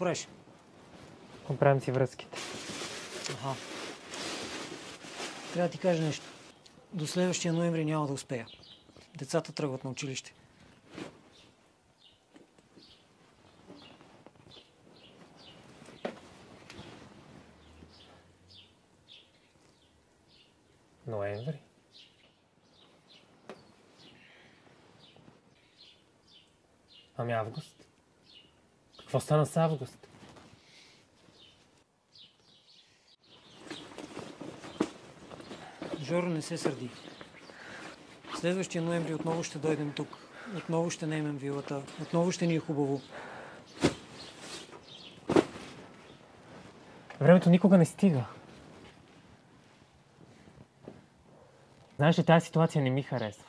правиш? Оправям си връзките. Аха. Трябва да ти кажа нещо. До следващия ноември няма да успея. Децата тръгват на училище. Ноември? Ами август? Какво стана с август? Жоро, не се сърди. Следващия ноември отново ще дойдем тук. Отново ще наемем вилата. Отново ще ни е хубаво. Времето никога не стига. Знаеш ли, тази ситуация не ми харесва.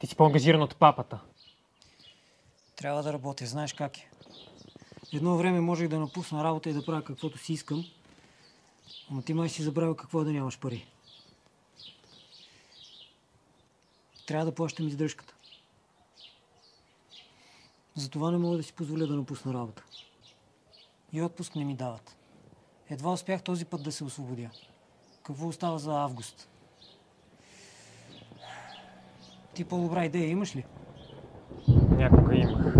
Ти си по-ангажиран от папата. Трябва да работя, знаеш как е. Едно време можех да напусна работа и да правя каквото си искам, но ти май си забравил какво е да нямаш пари. Трябва да плащам издръжката. Затова не мога да си позволя да напусна работа. И отпуск не ми дават. Едва успях този път да се освободя. Какво остава за август? Ти по-добра идея имаш ли? Някога имах.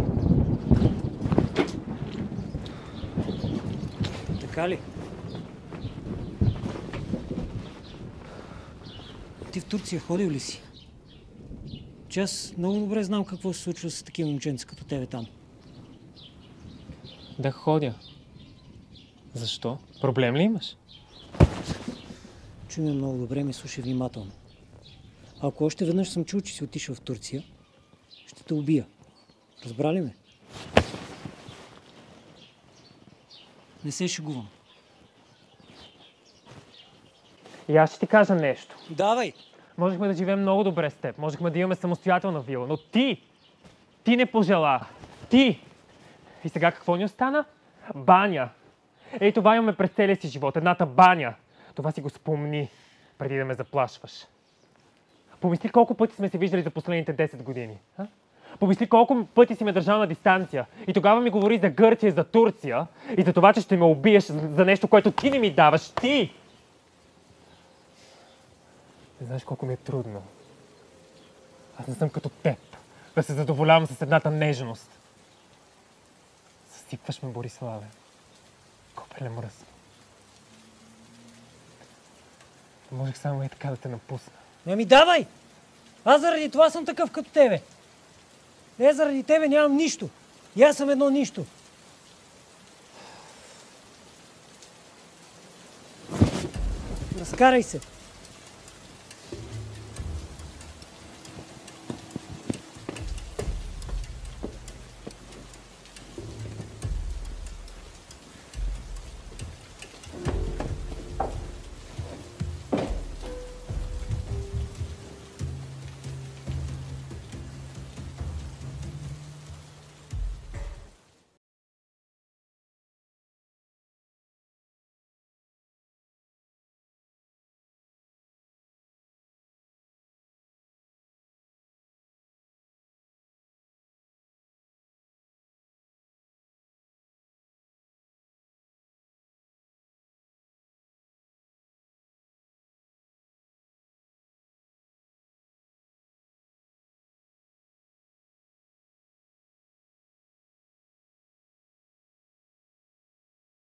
Така ли? Ти в Турция ходил ли си? Че аз много добре знам какво се случва с такива момченца като тебе там. Да ходя. Защо? Проблем ли имаш? Чуй ме много добре, ме слушай внимателно. Ако още веднъж съм чул, че си отишъл в Турция, ще те убия. Разбра ли ме? Не се шегувам. И аз ще ти кажа нещо. Давай! Можехме да живеем много добре с теб. Можехме да имаме самостоятелна вила. Но ти не пожела. Ти! И сега какво ни остана? Баня. Ей, това имаме през целия си живот. Едната баня. Това си го спомни, преди да ме заплашваш. Помисли колко пъти сме се виждали за последните 10 години. А? Помисли колко пъти си ме държал на дистанция. И тогава ми говори за Гърция, за Турция. И за това, че ще ме убиеш за нещо, което ти не ми даваш. Ти! Не знаеш колко ми е трудно. Аз не съм като теб. Да се задоволявам с едната нежност. Съсипваш ме, Бориславе. Копеле мръсно. Можех само и така да те напусна. Ами давай! Аз заради това съм такъв като тебе. Не, заради тебе нямам нищо. И аз съм едно нищо. Разкарай се.